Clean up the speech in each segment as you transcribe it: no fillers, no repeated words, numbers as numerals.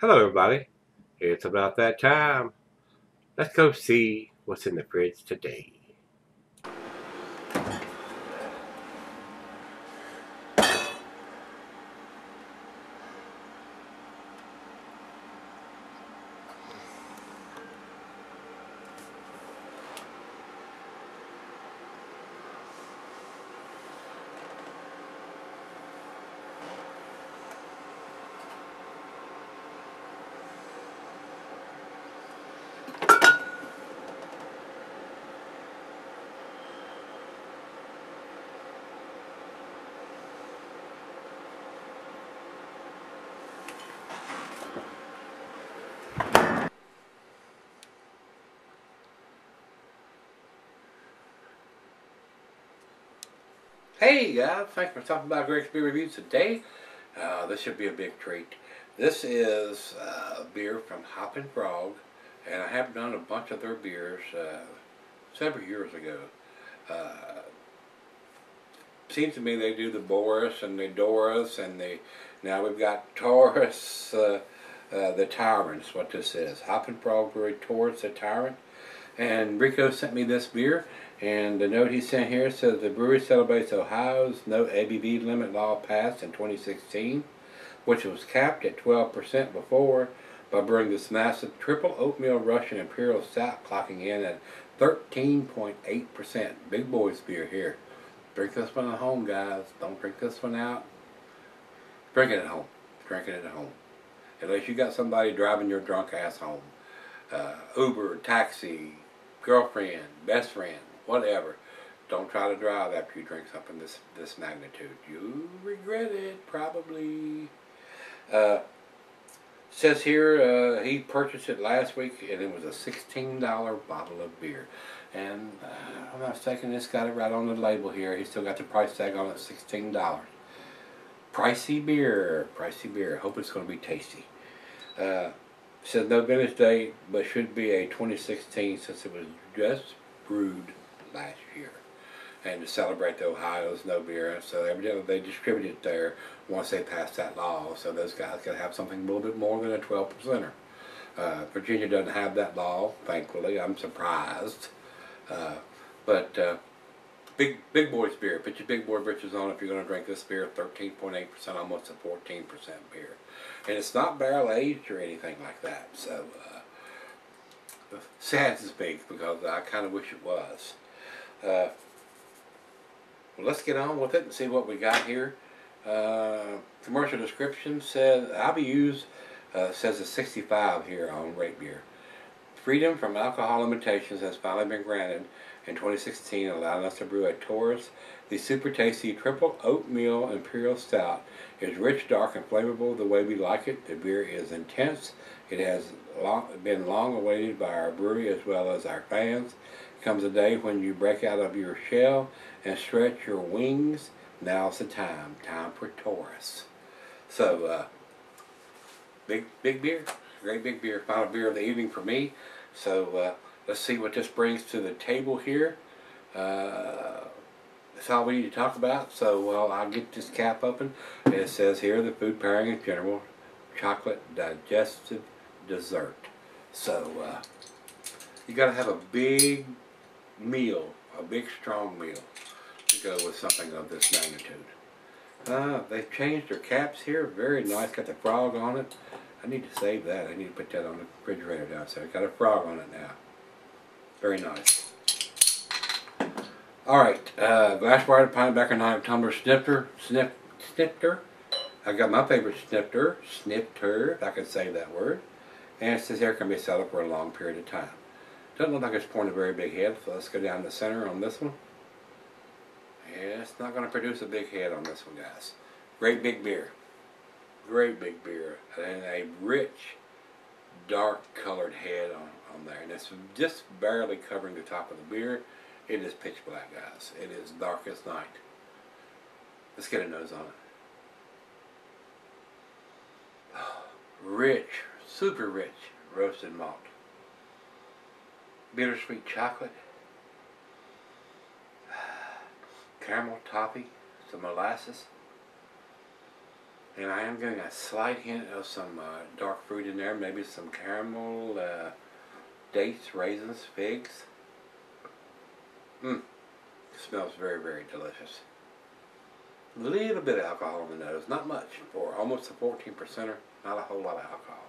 Hello, everybody. It's about that time. Let's go see what's in the fridge today. Hey guys, thanks for stopping by Gregsbeerreviews today. This should be a big treat. This is beer from Hoppin, and I have done a bunch of their beers several years ago. Seems to me they do the Boris and the Doris, and now we've got TORRIS the Tyrant is what this is. Hoppin Brewery TORRIS the Tyrant. And Rico sent me this beer, and the note he sent here says the brewery celebrates Ohio's no ABV limit law passed in 2016, which was capped at 12% before, by brewing this massive triple oatmeal Russian Imperial Stout, clocking in at 13.8%. Big boys beer here. Drink this one at home, guys. Don't drink this one out. Drink it at home. Drink it at home. Unless you got somebody driving your drunk ass home. Uber, taxi, girlfriend, best friend, whatever. Don't try to drive after you drink something this magnitude. You regret it, probably. Says here he purchased it last week, and it was a $16 bottle of beer. And if I'm not mistaken, it's got it right on the label here. He's still got the price tag on it, $16. Pricey beer, pricey beer. Hope it's going to be tasty. Says no finish date, but should be a 2016 since it was just brewed last year. And to celebrate the Ohio's no beer, so evidently they distribute it there once they pass that law. So those guys could have something a little bit more than a 12%er. Virginia doesn't have that law, thankfully. I'm surprised. But big boys beer. Put your big boy britches on if you're going to drink this beer. 13.8%, almost a 14% beer. And it's not barrel aged or anything like that. So, sad to speak, because I kind of wish it was. Well, let's get on with it and see what we got here. Commercial description says IBUs says a 65 here on Rate Beer. Freedom from alcohol limitations has finally been granted in 2016, allowing us to brew a TORRIS. The super tasty triple oatmeal Imperial Stout is rich, dark, and flavorful the way we like it. The beer is intense. It has been long awaited by our brewery as well as our fans. Comes a day when you break out of your shell and stretch your wings. Now's the time. Time for TORRIS. So, big beer. Great big beer. Final beer of the evening for me. So, let's see what this brings to the table here. That's all we need to talk about. So, well, I'll get this cap open. It says here the food pairing in general, chocolate digestive dessert. So, you got to have a big meal, a big strong meal, to go with something of this magnitude. They've changed their caps here. Very nice. Got the frog on it. I need to save that. I need to put that on the refrigerator downstairs. Got a frog on it now. Very nice. Alright, glassware, pineapple knife, tumbler, snifter. I got my favorite snifter, if I could say that word. And it says here can be set up for a long period of time. Doesn't look like it's pouring a very big head, so let's go down the center on this one. Yeah, it's not going to produce a big head on this one, guys. Great big beer. Great big beer. And a rich, dark colored head on there. And it's just barely covering the top of the beer. It is pitch black, guys. It is dark as night. Let's get a nose on it. Rich, super rich roasted malt. Bittersweet chocolate. Caramel toffee. Some molasses. And I am getting a slight hint of some dark fruit in there, maybe some caramel, dates, raisins, figs. Smells very, very delicious. A little bit of alcohol in the nose, not much. For almost a 14%er, not a whole lot of alcohol.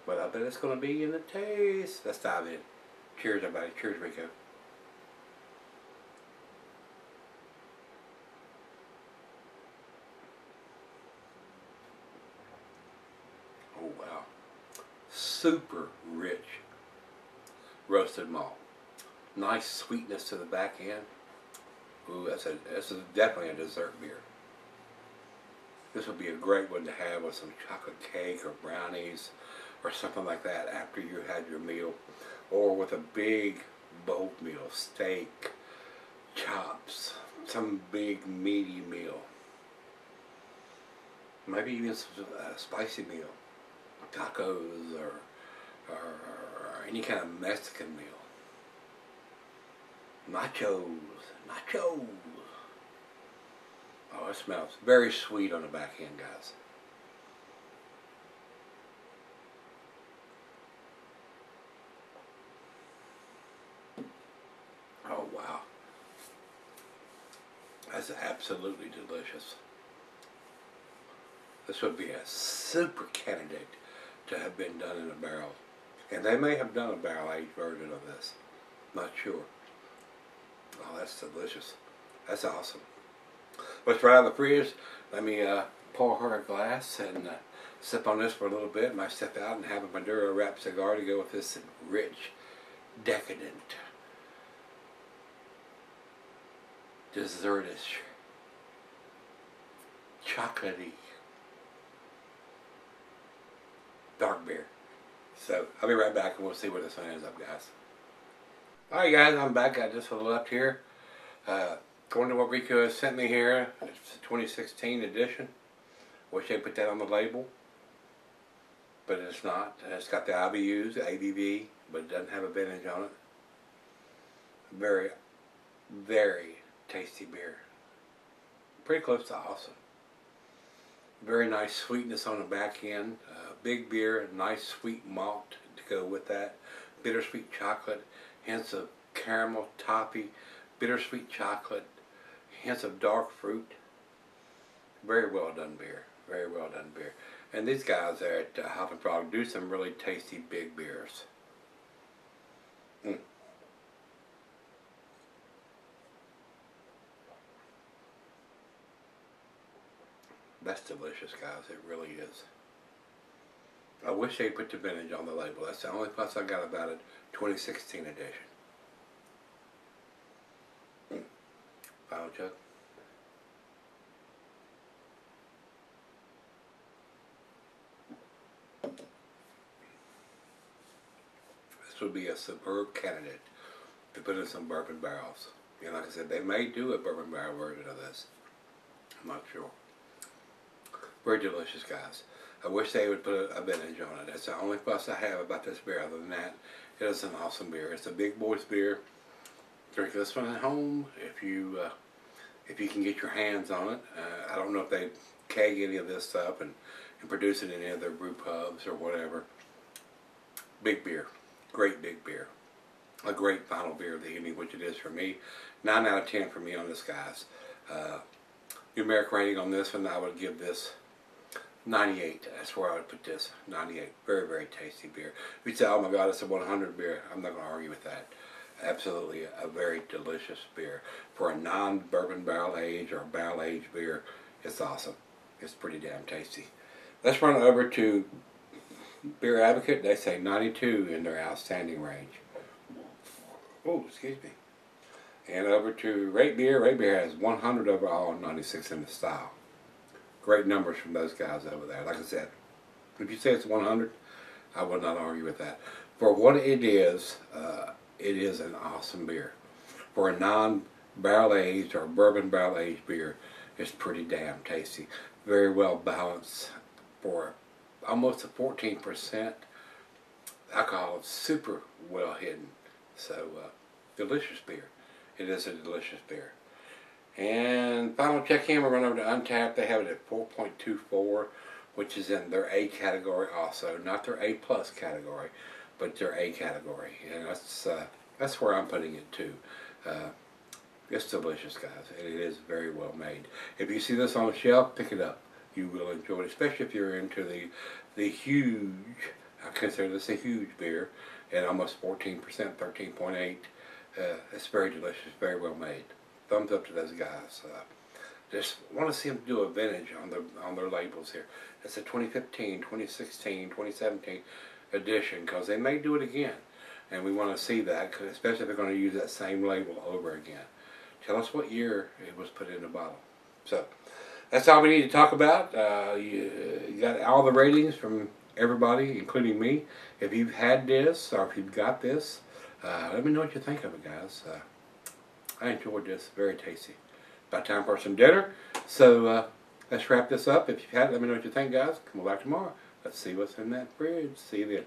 But I bet it's going to be in the taste. Let's dive in. Cheers, everybody. Cheers, Rico. Oh, wow. Super rich roasted malt. Nice sweetness to the back end. Ooh, this is definitely a dessert beer. This would be a great one to have with some chocolate cake or brownies or something like that after you had your meal, or with a big bold meal, steak, chops, some big meaty meal. Maybe even some spicy meal, tacos or any kind of Mexican meal. Nachos. Oh, it smells very sweet on the back end, guys. Oh, wow. That's absolutely delicious. This would be a super candidate to have been done in a barrel. And they may have done a barrel-aged version of this. Not sure. Oh, that's delicious. That's awesome. Let's right out of the fridge. Let me pour her a glass and sip on this for a little bit. Might step out and have a Maduro wrapped cigar to go with this rich, decadent, dessertish, chocolatey, dark beer. So I'll be right back and we'll see where this one ends up, guys. Alright guys, I'm back. Got just a little left here. According to what Rico has sent me here, it's a 2016 edition. Wish they put that on the label, but it's not. It's got the IBUs, the ABV, but it doesn't have a vintage on it. Very, very tasty beer. Pretty close to awesome. Very nice sweetness on the back end. Big beer, nice sweet malt to go with that. Bittersweet chocolate, hints of caramel, toffee, bittersweet chocolate, hints of dark fruit. Very well done beer. Very well done beer. And these guys there at Hoppin do some really tasty big beers. That's delicious, guys. It really is. I wish they put the vintage on the label. That's the only plus I got about it. 2016 edition. Final chug. This would be a superb candidate to put in some bourbon barrels. And like I said, they may do a bourbon barrel version of this. I'm not sure. Very delicious, guys. I wish they would put a vintage on it. That's the only fuss I have about this beer. Other than that, it is an awesome beer. It's a big boy's beer. Drink this one at home if you can get your hands on it. I don't know if they keg any of this stuff and produce it in any of their brew pubs or whatever. Big beer. Great big beer. A great final beer of the evening, which it is for me. 9 out of 10 for me on this, guys. Numeric rating on this one, I would give this 98. That's where I would put this. 98. Very, very tasty beer. If you say, oh my God, it's a 100 beer, I'm not going to argue with that. Absolutely a very delicious beer. For a non-bourbon barrel aged or barrel aged beer, it's awesome. It's pretty damn tasty. Let's run over to Beer Advocate. They say 92 in their outstanding range. Oh, excuse me. And over to Rate Beer. Rate Beer has 100 overall and 96 in the style. Great numbers from those guys over there. Like I said, if you say it's 100, I will not argue with that. For what it is an awesome beer. For a non-barrel aged or bourbon barrel aged beer, it's pretty damn tasty. Very well balanced for almost a 14%. Alcohol is super well hidden. So, delicious beer. It is a delicious beer. And final check in, we'll run over to Untapped. They have it at 4.24, which is in their A category also. Not their A plus category, but their A category. And that's where I'm putting it too. It's delicious, guys. It is very well made. If you see this on the shelf, pick it up. You will enjoy it, especially if you're into the huge, I consider this a huge beer, at almost 14%, 13.8. It's very delicious, very well made. Thumbs up to those guys. Just want to see them do a vintage on their labels here. It's a 2015, 2016, 2017 edition, because they may do it again. And we want to see that, especially if they're going to use that same label over again. Tell us what year it was put in the bottle. So, that's all we need to talk about. You got all the ratings from everybody, including me. If you've had this, or if you've got this, let me know what you think of it, guys. I enjoyed this. Very tasty. About time for some dinner. So, let's wrap this up. If you've had it, let me know what you think, guys. Come on back tomorrow. Let's see what's in that fridge. See you then.